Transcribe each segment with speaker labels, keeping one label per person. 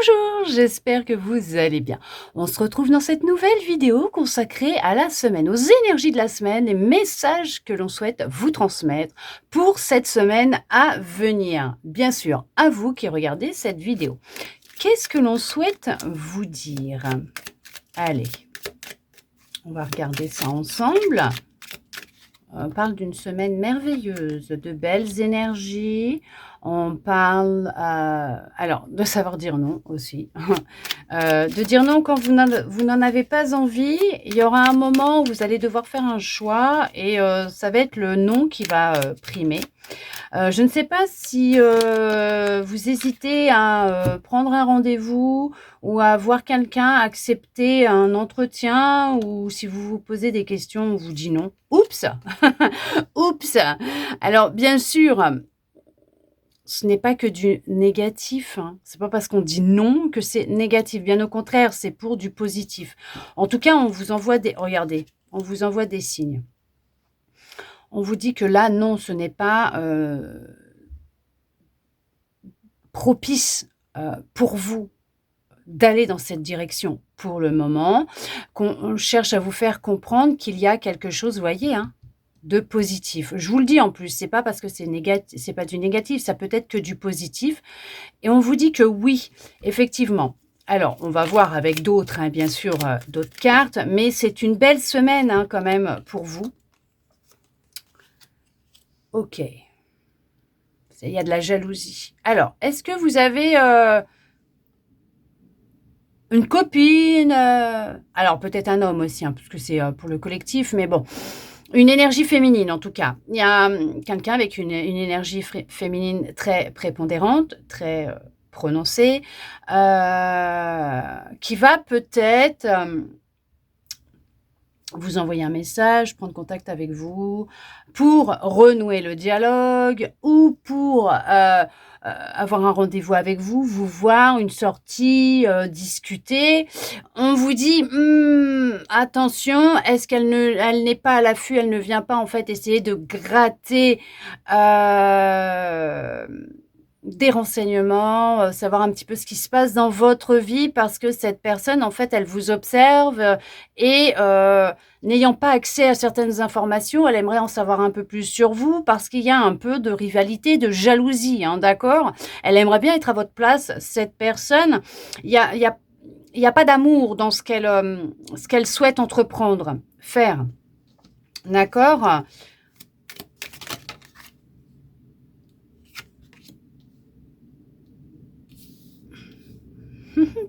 Speaker 1: Bonjour, j'espère que vous allez bien. On se retrouve dans cette nouvelle vidéo consacrée à la semaine, aux énergies de la semaine, les messages que l'on souhaite vous transmettre pour cette semaine à venir. Bien sûr, à vous qui regardez cette vidéo. Qu'est-ce que l'on souhaite vous dire? Allez, on va regarder ça ensemble. On parle d'une semaine merveilleuse, de belles énergies. On parle, alors, de savoir dire non aussi. De dire non quand vous n'en avez pas envie. Il y aura un moment où vous allez devoir faire un choix et ça va être le non qui va primer. Je ne sais pas si vous hésitez à prendre un rendez-vous ou à voir quelqu'un accepter un entretien, ou si vous vous posez des questions, on vous dit non. Oups! Oups! Alors bien sûr, ce n'est pas que du négatif, hein. C'est pas parce qu'on dit non que c'est négatif. Bien au contraire, c'est pour du positif. En tout cas, on vous envoie des regardez, on vous envoie des signes. On vous dit que là, non, ce n'est pas, propice, pour vous d'aller dans cette direction pour le moment, qu'on cherche à vous faire comprendre qu'il y a quelque chose, vous voyez, hein, de positif. Je vous le dis en plus, c'est pas parce que c'est pas du négatif, ça peut être que du positif et on vous dit que oui, effectivement. Alors, on va voir avec d'autres, hein, bien sûr, d'autres cartes, mais c'est une belle semaine, hein, quand même pour vous. OK. Il y a de la jalousie. Alors, est-ce que vous avez, une copine, alors peut-être un homme aussi, hein, parce que c'est, pour le collectif, mais bon, une énergie féminine en tout cas. Il y a, quelqu'un avec une énergie féminine très prépondérante, très, prononcée, qui va peut-être, vous envoyer un message, prendre contact avec vous pour renouer le dialogue ou pour, avoir un rendez-vous avec vous, vous voir, une sortie, discuter. On vous dit: attention, est-ce elle n'est pas à l'affût, elle ne vient pas en fait essayer de gratter, des renseignements, savoir un petit peu ce qui se passe dans votre vie, parce que cette personne, en fait, elle vous observe, et n'ayant pas accès à certaines informations, elle aimerait en savoir un peu plus sur vous parce qu'il y a un peu de rivalité, de jalousie, hein, d'accord? Elle aimerait bien être à votre place, cette personne. Il y a pas d'amour dans ce qu'elle souhaite entreprendre, faire, d'accord?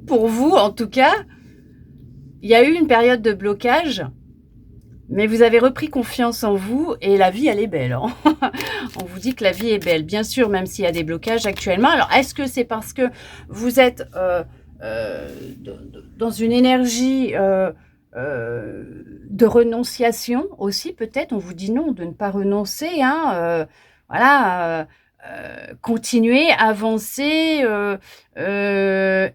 Speaker 1: Pour vous, en tout cas, il y a eu une période de blocage, mais vous avez repris confiance en vous et la vie, elle est belle, hein. On vous dit que la vie est belle, bien sûr, même s'il y a des blocages actuellement. Alors, est-ce que c'est parce que vous êtes dans une énergie de renonciation aussi, peut-être? On vous dit non, de ne pas renoncer, hein, voilà, continuez, avancez,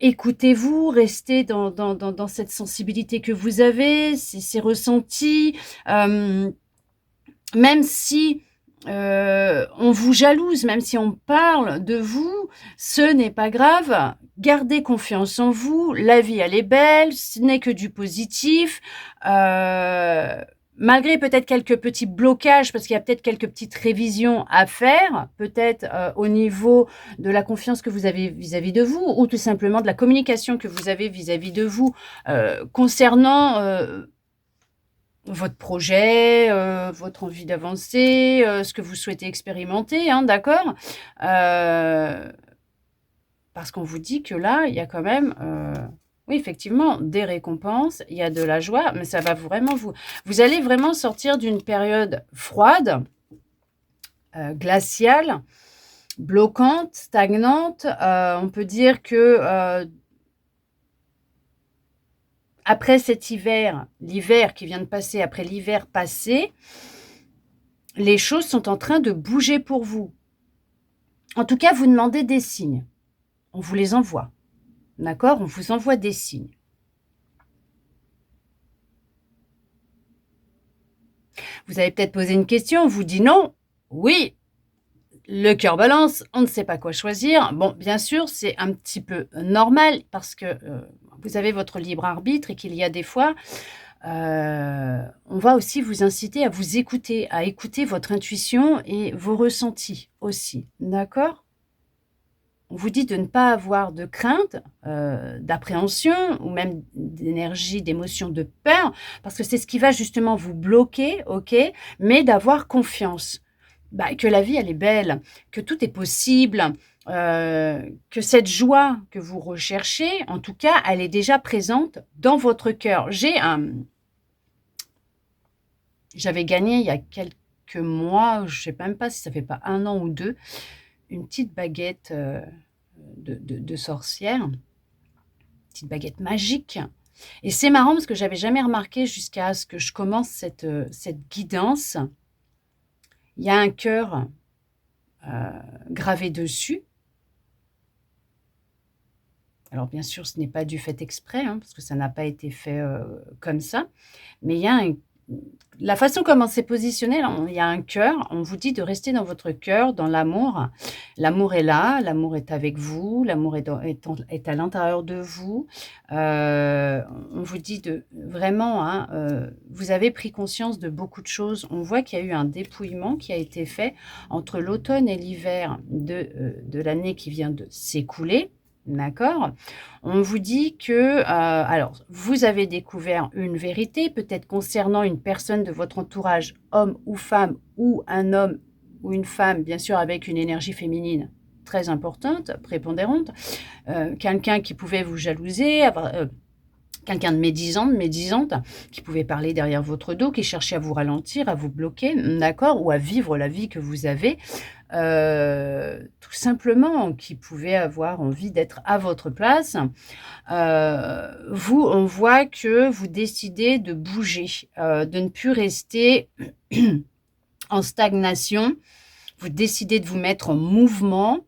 Speaker 1: écoutez-vous, restez dans cette sensibilité que vous avez, ces ressentis, même si, on vous jalouse, même si on parle de vous, ce n'est pas grave. Gardez confiance en vous, la vie, elle est belle, ce n'est que du positif. Malgré peut-être quelques petits blocages, parce qu'il y a peut-être quelques petites révisions à faire, peut-être, au niveau de la confiance que vous avez vis-à-vis de vous, ou tout simplement de la communication que vous avez vis-à-vis de vous, concernant, votre projet, votre envie d'avancer, ce que vous souhaitez expérimenter, hein, d'accord? Heu, Parce qu'on vous dit que là, il y a quand même, oui, effectivement, des récompenses, il y a de la joie, mais ça va vraiment vous allez vraiment sortir d'une période froide, glaciale, bloquante, stagnante. On peut dire que, après cet hiver, l'hiver qui vient de passer, après l'hiver passé, les choses sont en train de bouger pour vous. En tout cas, vous demandez des signes. On vous les envoie. D'accord? On vous envoie des signes. Vous avez peut-être posé une question, on vous dit non. Oui, Le cœur balance, on ne sait pas quoi choisir. Bon, bien sûr, c'est un petit peu normal parce que, vous avez votre libre arbitre et qu'il y a des fois, on va aussi vous inciter à vous écouter, à écouter votre intuition et vos ressentis aussi, d'accord? On vous dit de ne pas avoir de crainte, d'appréhension ou même d'énergie, d'émotion, de peur, parce que c'est ce qui va justement vous bloquer, OK? Mais d'avoir confiance. Bah, que la vie, elle est belle, que tout est possible, que cette joie que vous recherchez, en tout cas, elle est déjà présente dans votre cœur. J'avais gagné il y a quelques mois, je sais même pas si ça fait pas 1 an ou 2, une petite baguette, de sorcière, petite baguette magique et c'est marrant parce que j'avais jamais remarqué jusqu'à ce que je commence cette guidance. Il y a un cœur, heu, gravé dessus. Alors bien sûr, ce n'est pas du fait exprès, hein, parce que ça n'a pas été fait, comme ça, mais il y a un la façon comment c'est positionné, là, il y a un cœur, on vous dit de rester dans votre cœur, dans l'amour. L'amour est là, l'amour est avec vous, l'amour est à l'intérieur de vous. On vous dit de vraiment, hein, vous avez pris conscience de beaucoup de choses. On voit qu'il y a eu un dépouillement qui a été fait entre l'automne et l'hiver de l'année qui vient de s'écouler, d'accord? On vous dit que, alors, vous avez découvert une vérité, peut-être concernant une personne de votre entourage, homme ou un homme ou une femme, bien sûr, avec une énergie féminine très importante, prépondérante, quelqu'un qui pouvait vous jalouser, quelqu'un de médisante, qui pouvait parler derrière votre dos, qui cherchait à vous ralentir, à vous bloquer, d'accord? Ou à vivre la vie que vous avez, tout simplement, qui pouvait avoir envie d'être à votre place. Vous, on voit que vous décidez de bouger, de ne plus rester en stagnation. Vous décidez de vous mettre en mouvement,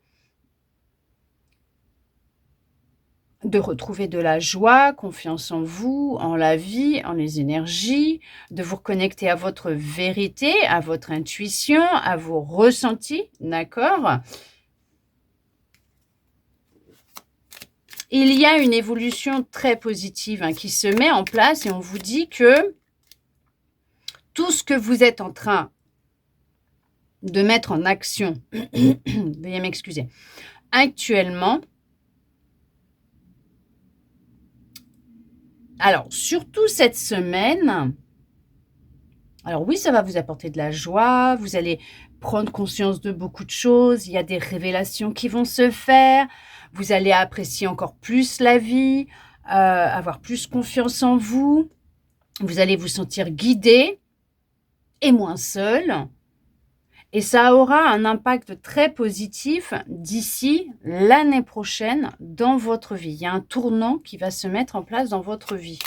Speaker 1: de retrouver de la joie, confiance en vous, en la vie, en les énergies, de vous reconnecter à votre vérité, à votre intuition, à vos ressentis, d'accord? Il y a une évolution très positive, hein, qui se met en place et on vous dit que tout ce que vous êtes en train de mettre en action, veuillez m'excuser, actuellement, alors surtout cette semaine, alors oui, ça va vous apporter de la joie, vous allez prendre conscience de beaucoup de choses, il y a des révélations qui vont se faire, vous allez apprécier encore plus la vie, avoir plus confiance en vous, vous allez vous sentir guidé et moins seul. Et ça aura un impact très positif d'ici l'année prochaine dans votre vie. Il y a un tournant qui va se mettre en place dans votre vie.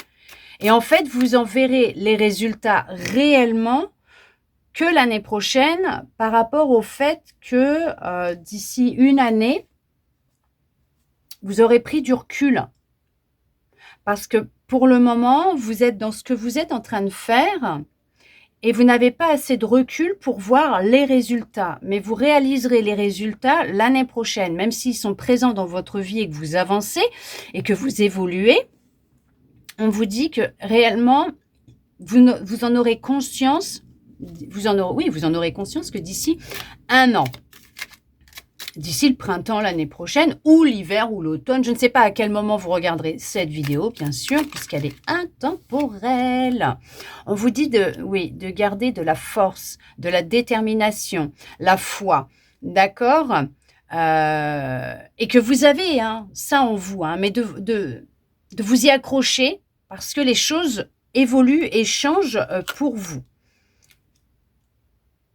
Speaker 1: Et en fait, vous en verrez les résultats réellement que l'année prochaine par rapport au fait que d'ici une année, vous aurez pris du recul. Parce que pour le moment, vous êtes dans ce que vous êtes en train de faire et vous n'avez pas assez de recul pour voir les résultats. Mais vous réaliserez les résultats l'année prochaine, même s'ils sont présents dans votre vie et que vous avancez et que vous évoluez. On vous dit que réellement, vous en aurez conscience, vous en aurez conscience que d'ici un an, d'ici le printemps l'année prochaine, ou l'hiver ou l'automne, je ne sais pas à quel moment vous regarderez cette vidéo, bien sûr, puisqu'elle est intemporelle. On vous dit de garder de la force, de la détermination, la foi, d'accord? Et que vous avez ça en vous, mais de vous y accrocher, parce que les choses évoluent et changent pour vous.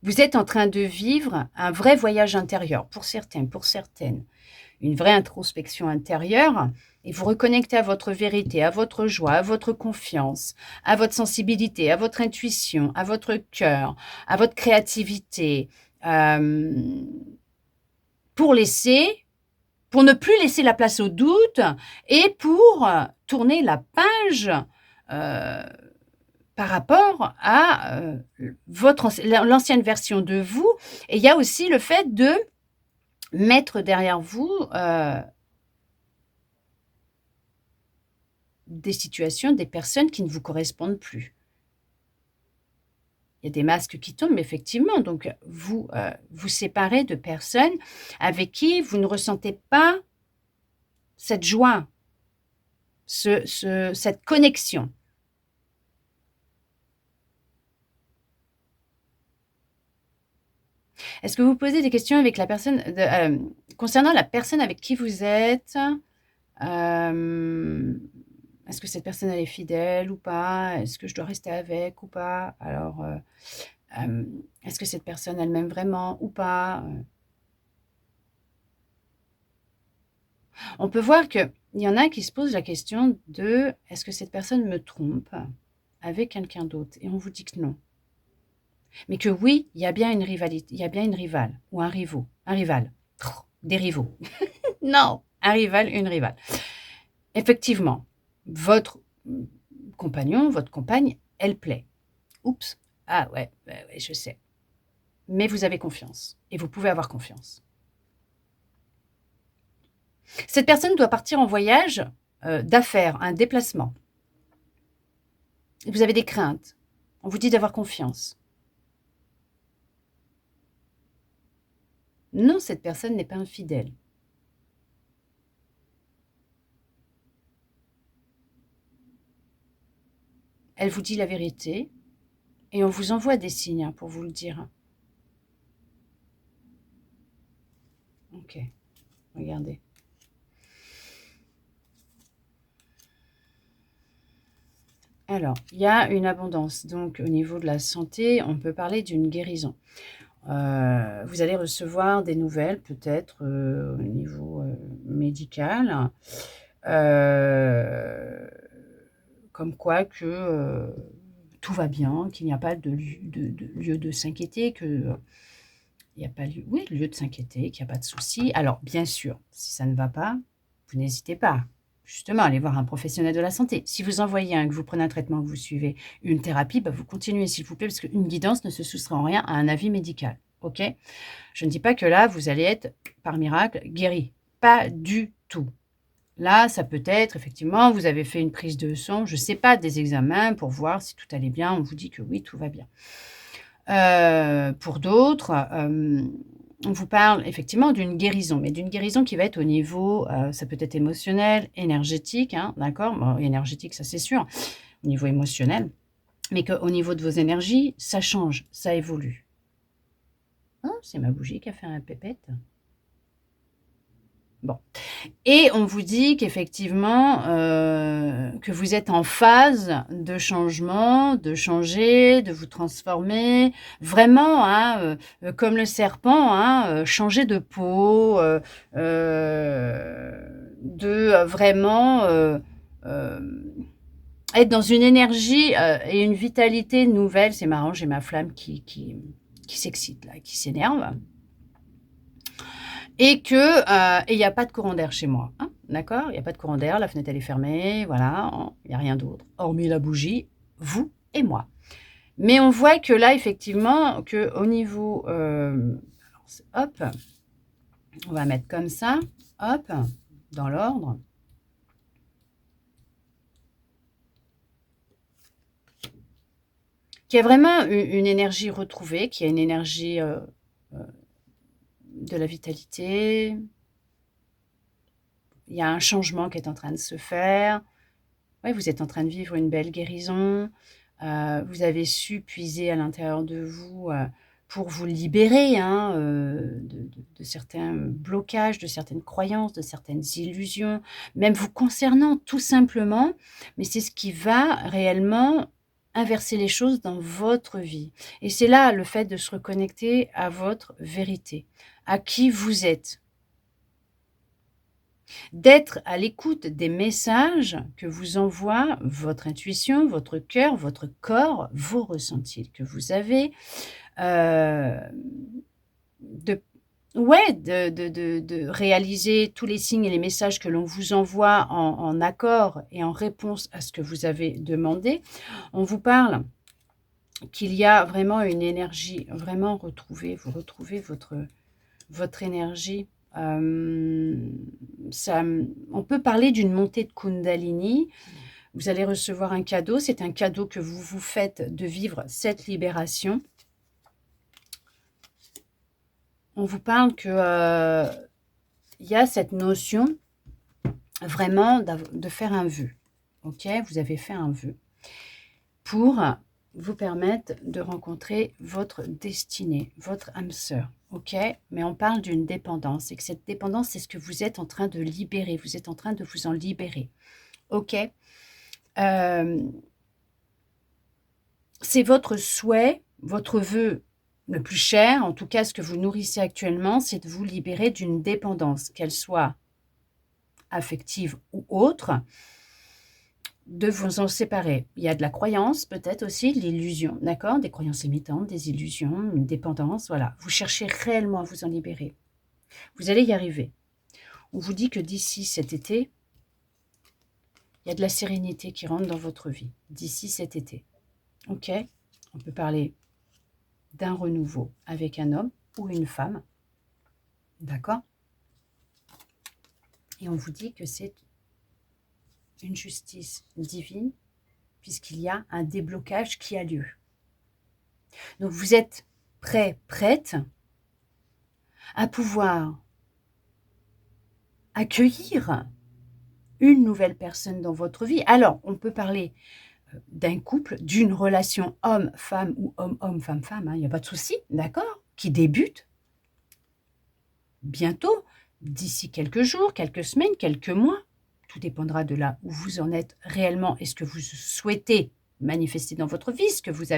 Speaker 1: Vous êtes en train de vivre un vrai voyage intérieur, pour certains, pour certaines. Une vraie introspection intérieure et vous reconnectez à votre vérité, à votre joie, à votre confiance, à votre sensibilité, à votre intuition, à votre cœur, à votre créativité, pour ne plus laisser la place au doute et pour tourner la page par rapport à l'ancienne version de vous. Et il y a aussi le fait de mettre derrière vous des situations, des personnes qui ne vous correspondent plus. Il y a des masques qui tombent, effectivement, donc vous vous séparez de personnes avec qui vous ne ressentez pas cette joie, cette connexion. Est-ce que vous posez des questions avec la personne concernant la personne avec qui vous êtes? Est-ce que cette personne, elle est fidèle ou pas? Est-ce que je dois rester avec ou pas? Alors, est-ce que cette personne, elle m'aime vraiment ou pas? On peut voir qu'il y en a qui se posent la question de: «Est-ce que cette personne me trompe avec quelqu'un d'autre?» Et on vous dit que non. Mais que oui, il y a bien une rivalité, il y a bien une rivale ou un rival. Des rivaux. Non, un rival, une rivale. Effectivement, votre compagnon, votre compagne, elle plaît. Oups, ah ouais, ouais, je sais. Mais vous avez confiance et vous pouvez avoir confiance. Cette personne doit partir en voyage d'affaires, un déplacement. Vous avez des craintes. On vous dit d'avoir confiance. Non, cette personne n'est pas infidèle. Elle vous dit la vérité et on vous envoie des signes hein, pour vous le dire. Ok, regardez. Alors, il y a une abondance. Donc, au niveau de la santé, on peut parler d'une guérison. Vous allez recevoir des nouvelles peut-être au niveau médical, comme quoi que tout va bien, qu'il n'y a pas de lieu de s'inquiéter, il n'y a pas lieu de s'inquiéter, qu'il n'y a pas de souci. Alors, bien sûr, si ça ne va pas, vous n'hésitez pas. Justement, aller voir un professionnel de la santé. Si vous en voyez un, que vous prenez un traitement, que vous suivez une thérapie, bah, vous continuez s'il vous plaît, parce qu'une guidance ne se soustrait en rien à un avis médical. Ok? Je ne dis pas que là, vous allez être, par miracle, guéri. Pas du tout. Là, ça peut être, effectivement, vous avez fait une prise de sang, je ne sais pas, des examens pour voir si tout allait bien. On vous dit que oui, tout va bien. Pour d'autres, on vous parle effectivement d'une guérison, mais d'une guérison qui va être au niveau, ça peut être émotionnel, énergétique, hein, d'accord? Bon, énergétique, ça c'est sûr, au niveau émotionnel, mais qu'au niveau de vos énergies, ça change, ça évolue. Oh, c'est ma bougie qui a fait un pépette. Bon. Et on vous dit qu'effectivement, que vous êtes en phase de changement, de changer, de vous transformer. Vraiment, hein, comme le serpent, hein, changer de peau, de vraiment, être dans une énergie, et une vitalité nouvelle. C'est marrant, j'ai ma flamme qui s'excite là, qui s'énerve. Et que il n'y a pas de courant d'air chez moi, hein, d'accord? Il n'y a pas de courant d'air, la fenêtre elle est fermée, voilà, il n'y a rien d'autre, hormis la bougie, vous et moi. Mais on voit que là, effectivement, qu'au niveau, hop, on va mettre comme ça, hop, dans l'ordre. Qu'il y a vraiment une énergie retrouvée, qu'il y a une énergie de la vitalité. Il y a un changement qui est en train de se faire. Ouais, vous êtes en train de vivre une belle guérison. Vous avez su puiser à l'intérieur de vous pour vous libérer hein, de certains blocages, de certaines croyances, de certaines illusions, même vous concernant tout simplement. Mais c'est ce qui va réellement inverser les choses dans votre vie. Et c'est là le fait de se reconnecter à votre vérité, à qui vous êtes. D'être à l'écoute des messages que vous envoie votre intuition, votre cœur, votre corps, vos ressentis que vous avez, heu, de ouais, de réaliser tous les signes et les messages que l'on vous envoie en accord et en réponse à ce que vous avez demandé. On vous parle qu'il y a vraiment une énergie vraiment retrouvée, vous retrouvez votre énergie. On peut parler d'une montée de Kundalini. Vous allez recevoir un cadeau. C'est un cadeau que vous vous faites de vivre cette libération. On vous parle que y a cette notion vraiment de faire un vœu. Ok, vous avez fait un vœu pour vous permettre de rencontrer votre destinée, votre âme sœur. Ok, mais on parle d'une dépendance et que cette dépendance, c'est ce que vous êtes en train de libérer. Vous êtes en train de vous en libérer. Ok, c'est votre souhait, votre vœu le plus cher, en tout cas ce que vous nourrissez actuellement, c'est de vous libérer d'une dépendance, qu'elle soit affective ou autre, de vous en séparer. Il y a de la croyance, peut-être aussi, de l'illusion, d'accord? Des croyances limitantes, des illusions, une dépendance, voilà. Vous cherchez réellement à vous en libérer. Vous allez y arriver. On vous dit que d'ici cet été, il y a de la sérénité qui rentre dans votre vie. D'ici cet été. Ok? On peut parler d'un renouveau avec un homme ou une femme. D'accord? Et on vous dit que c'est une justice divine, puisqu'il y a un déblocage qui a lieu. Donc vous êtes prêt, prête à pouvoir accueillir une nouvelle personne dans votre vie. Alors, on peut parler d'un couple, d'une relation homme-femme ou homme-homme, femme-femme, il n'y a pas de souci, d'accord, qui débute bientôt, d'ici quelques jours, quelques semaines, quelques mois. Tout dépendra de là où vous en êtes réellement et ce que vous souhaitez manifester dans votre vie, ce que vous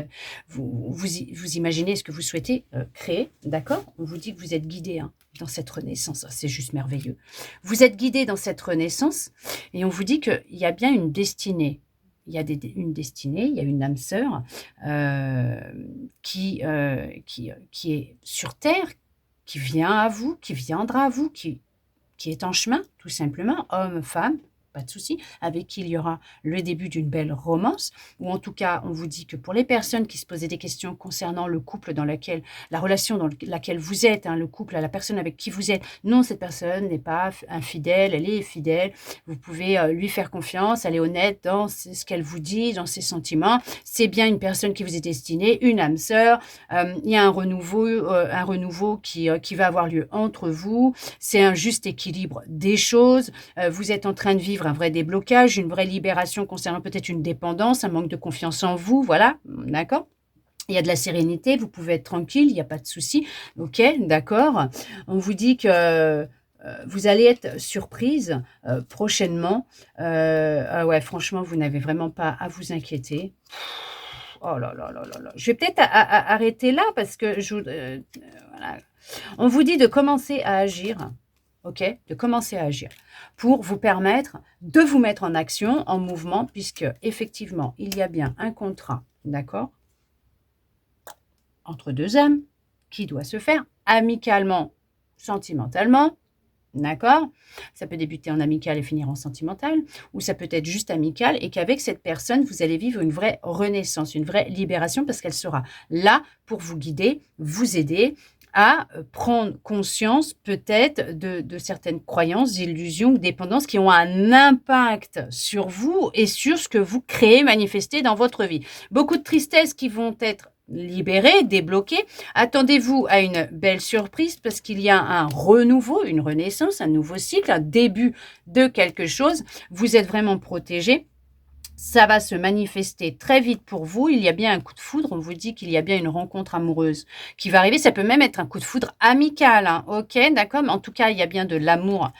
Speaker 1: imaginez, ce que vous souhaitez créer, d'accord? On vous dit que vous êtes guidé dans cette renaissance, c'est juste merveilleux. Vous êtes guidé dans cette renaissance et on vous dit qu'il y a bien une destinée. Il y a une destinée, il y a une âme sœur qui est sur Terre, qui vient à vous, qui viendra à vous, qui est en chemin, tout simplement, homme, femme, pas de souci, avec qui il y aura le début d'une belle romance, ou en tout cas, on vous dit que pour les personnes qui se posaient des questions concernant le couple la relation dans laquelle vous êtes, le couple, la personne avec qui vous êtes, non, cette personne n'est pas infidèle, elle est fidèle, vous pouvez lui faire confiance, elle est honnête dans ce qu'elle vous dit, dans ses sentiments, c'est bien une personne qui vous est destinée, une âme sœur, il y a un renouveau qui va avoir lieu entre vous, c'est un juste équilibre des choses, vous êtes en train de vivre un vrai déblocage, une vraie libération concernant peut-être une dépendance, un manque de confiance en vous, voilà, d'accord? Il y a de la sérénité, vous pouvez être tranquille, il n'y a pas de souci, ok, d'accord? On vous dit que vous allez être surprise prochainement. Ouais, franchement, vous n'avez vraiment pas à vous inquiéter. Oh là là là là là. Je vais peut-être arrêter là parce que voilà. On vous dit de commencer à agir. Ok, de commencer à agir pour vous permettre de vous mettre en action, en mouvement, puisque effectivement, il y a bien un contrat, d'accord, entre deux âmes qui doit se faire amicalement, sentimentalement, d'accord. Ça peut débuter en amical et finir en sentimental, ou ça peut être juste amical et qu'avec cette personne, vous allez vivre une vraie renaissance, une vraie libération parce qu'elle sera là pour vous guider, vous aider à prendre conscience peut-être de certaines croyances, illusions ou dépendances qui ont un impact sur vous et sur ce que vous créez, manifestez dans votre vie. Beaucoup de tristesses qui vont être libérées, débloquées. Attendez-vous à une belle surprise parce qu'il y a un renouveau, une renaissance, un nouveau cycle, un début de quelque chose. Vous êtes vraiment protégé. Ça va se manifester très vite pour vous. Il y a bien un coup de foudre. On vous dit qu'il y a bien une rencontre amoureuse qui va arriver. Ça peut même être un coup de foudre amical. Ok, d'accord. Mais en tout cas, il y a bien de l'amour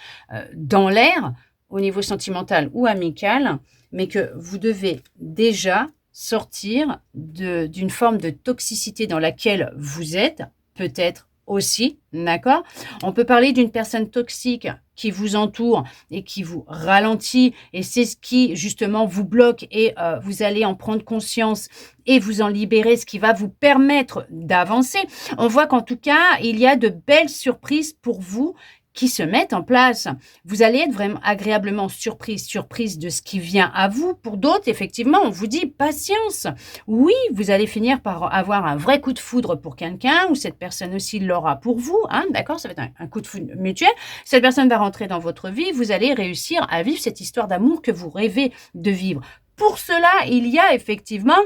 Speaker 1: dans l'air au niveau sentimental ou amical. Mais que vous devez déjà sortir d'une forme de toxicité dans laquelle vous êtes, peut-être aussi, d'accord? On peut parler d'une personne toxique qui vous entoure et qui vous ralentit et c'est ce qui justement vous bloque et vous allez en prendre conscience et vous en libérer, ce qui va vous permettre d'avancer. On voit qu'en tout cas, il y a de belles surprises pour vous qui se mettent en place. Vous allez être vraiment agréablement surprise de ce qui vient à vous. Pour d'autres, effectivement, on vous dit patience. Oui, vous allez finir par avoir un vrai coup de foudre pour quelqu'un, ou cette personne aussi l'aura pour vous, hein, d'accord? Ça va être un coup de foudre mutuel. Cette personne va rentrer dans votre vie, vous allez réussir à vivre cette histoire d'amour que vous rêvez de vivre. Pour cela, il y a effectivement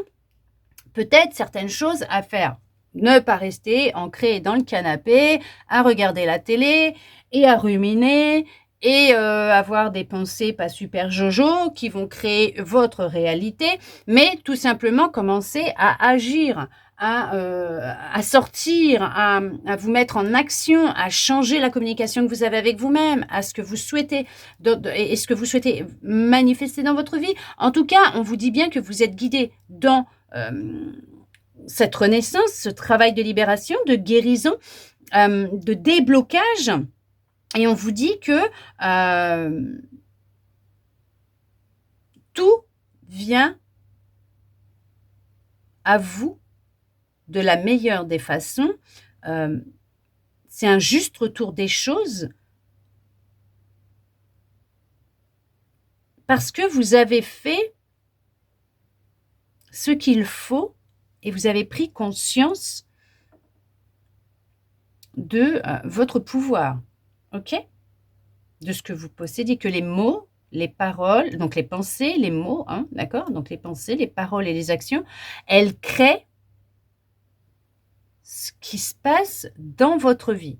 Speaker 1: peut-être certaines choses à faire. Ne pas rester ancré dans le canapé, à regarder la télé et à ruminer et avoir des pensées pas super jojo qui vont créer votre réalité, mais tout simplement commencer à agir, à sortir, à vous mettre en action, à changer la communication que vous avez avec vous-même, à ce que vous souhaitez et ce que vous souhaitez manifester dans votre vie. En tout cas, on vous dit bien que vous êtes guidé dans cette renaissance, ce travail de libération, de guérison, de déblocage. Et on vous dit que tout vient à vous de la meilleure des façons. C'est un juste retour des choses parce que vous avez fait ce qu'il faut et vous avez pris conscience de votre pouvoir, ok? De ce que vous possédez, que les mots, les paroles, donc les pensées, les mots, hein, d'accord? Donc les pensées, les paroles et les actions, elles créent ce qui se passe dans votre vie,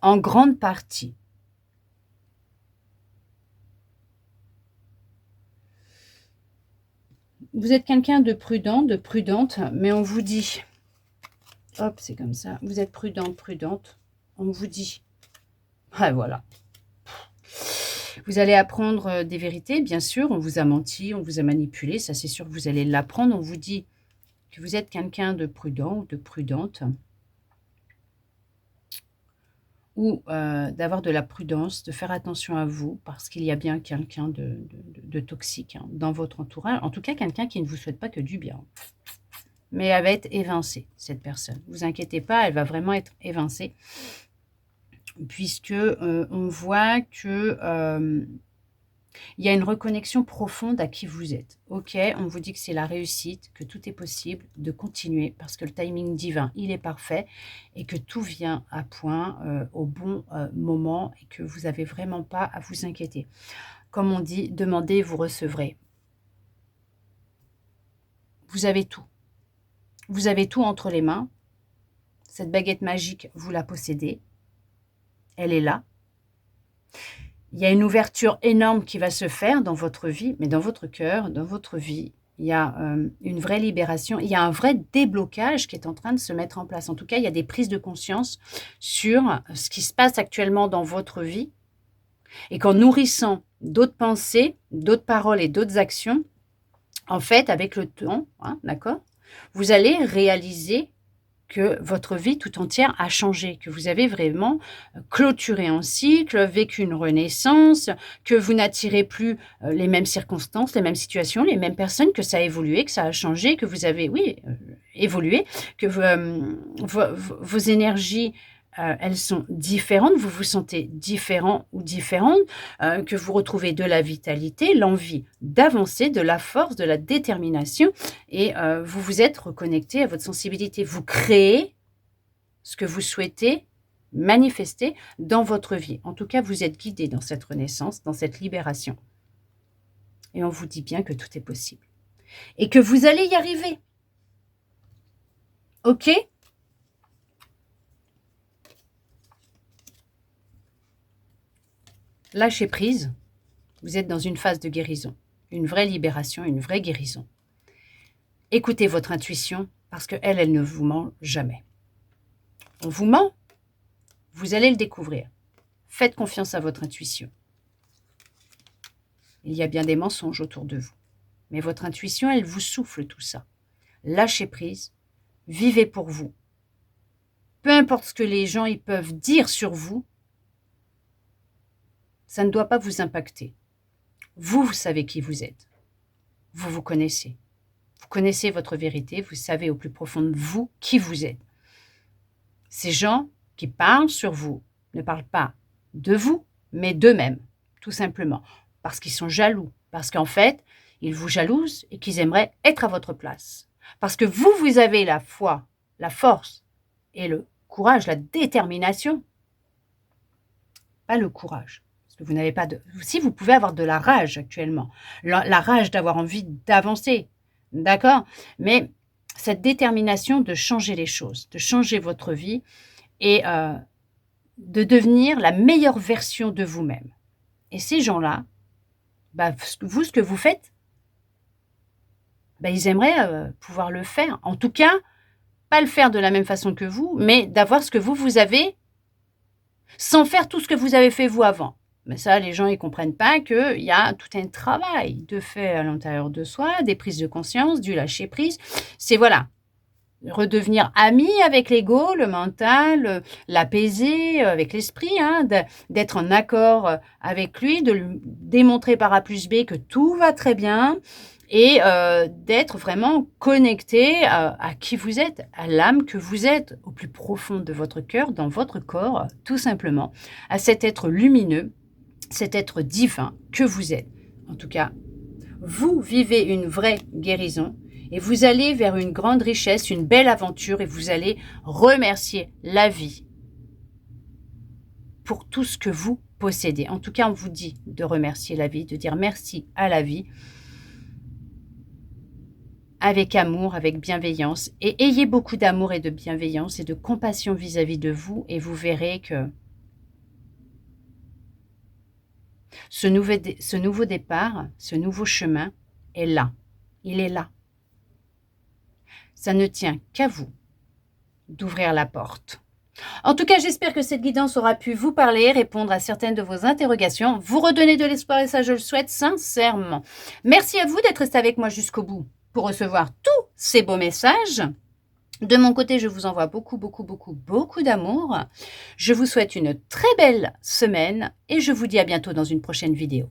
Speaker 1: en grande partie. Vous êtes quelqu'un de prudent, de prudente, mais on vous dit, hop, c'est comme ça, vous êtes prudent, prudente, on vous dit, ah voilà. Vous allez apprendre des vérités, bien sûr, on vous a menti, on vous a manipulé, ça c'est sûr que vous allez l'apprendre, on vous dit que vous êtes quelqu'un de prudent ou de prudente, ou d'avoir de la prudence, de faire attention à vous, parce qu'il y a bien quelqu'un de toxique hein, dans votre entourage, en tout cas quelqu'un qui ne vous souhaite pas que du bien. Mais elle va être évincée, cette personne. Ne vous inquiétez pas, elle va vraiment être évincée, puisque on voit que il y a une reconnexion profonde à qui vous êtes. Ok, on vous dit que c'est la réussite, que tout est possible, de continuer, parce que le timing divin, il est parfait, et que tout vient à point au bon moment, et que vous n'avez vraiment pas à vous inquiéter. Comme on dit, demandez, vous recevrez. Vous avez tout. Vous avez tout entre les mains. Cette baguette magique, vous la possédez. Elle est là. Il y a une ouverture énorme qui va se faire dans votre vie, mais dans votre cœur, dans votre vie. Il y a une vraie libération, il y a un vrai déblocage qui est en train de se mettre en place. En tout cas, il y a des prises de conscience sur ce qui se passe actuellement dans votre vie. Et qu'en nourrissant d'autres pensées, d'autres paroles et d'autres actions, en fait, avec le temps, hein, d'accord, vous allez réaliser que votre vie tout entière a changé, que vous avez vraiment clôturé un cycle, vécu une renaissance, que vous n'attirez plus les mêmes circonstances, les mêmes situations, les mêmes personnes, que ça a évolué, que ça a changé, que vous avez, oui, évolué, que vos énergies, elles sont différentes, vous vous sentez différent ou différente, que vous retrouvez de la vitalité, l'envie d'avancer, de la force, de la détermination, et vous vous êtes reconnecté à votre sensibilité. Vous créez ce que vous souhaitez manifester dans votre vie. En tout cas, vous êtes guidé dans cette renaissance, dans cette libération. Et on vous dit bien que tout est possible. Et que vous allez y arriver. Ok ? Lâchez prise. Vous êtes dans une phase de guérison. Une vraie libération, une vraie guérison. Écoutez votre intuition parce qu'elle, elle ne vous ment jamais. On vous ment, vous allez le découvrir. Faites confiance à votre intuition. Il y a bien des mensonges autour de vous. Mais votre intuition, elle vous souffle tout ça. Lâchez prise, vivez pour vous. Peu importe ce que les gens ils peuvent dire sur vous, ça ne doit pas vous impacter. Vous, vous savez qui vous êtes. Vous vous connaissez. Vous connaissez votre vérité, vous savez au plus profond de vous qui vous êtes. Ces gens, qui parlent sur vous ne parlent pas de vous, mais d'eux-mêmes, tout simplement. Parce qu'ils sont jaloux. Parce qu'en fait, ils vous jalousent et qu'ils aimeraient être à votre place. Parce que vous, vous avez la foi, la force et le courage, la détermination. Pas le courage. Parce que vous n'avez pas de... Si vous pouvez avoir de la rage actuellement, la rage d'avoir envie d'avancer, d'accord? Mais cette détermination de changer les choses, de changer votre vie et de devenir la meilleure version de vous-même. Et ces gens-là, vous, ce que vous faites, ils aimeraient pouvoir le faire. En tout cas, pas le faire de la même façon que vous, mais d'avoir ce que vous avez sans faire tout ce que vous avez fait vous avant. Mais ça, les gens, ils comprennent pas qu'il y a tout un travail de fait à l'intérieur de soi, des prises de conscience, du lâcher-prise. C'est voilà, redevenir ami avec l'ego, le mental, l'apaiser avec l'esprit, hein, d'être en accord avec lui, de lui démontrer par A plus B que tout va très bien et d'être vraiment connecté à qui vous êtes, à l'âme que vous êtes, au plus profond de votre cœur, dans votre corps, tout simplement, à cet être lumineux, cet être divin que vous êtes. En tout cas, vous vivez une vraie guérison et vous allez vers une grande richesse, une belle aventure et vous allez remercier la vie pour tout ce que vous possédez. En tout cas, on vous dit de remercier la vie, de dire merci à la vie avec amour, avec bienveillance. Et ayez beaucoup d'amour et de bienveillance et de compassion vis-à-vis de vous et vous verrez que ce nouveau départ, ce nouveau chemin est là. Il est là. Ça ne tient qu'à vous d'ouvrir la porte. En tout cas, j'espère que cette guidance aura pu vous parler, répondre à certaines de vos interrogations, vous redonner de l'espoir et ça, je le souhaite sincèrement. Merci à vous d'être resté avec moi jusqu'au bout pour recevoir tous ces beaux messages. De mon côté, je vous envoie beaucoup d'amour. Je vous souhaite une très belle semaine et je vous dis à bientôt dans une prochaine vidéo.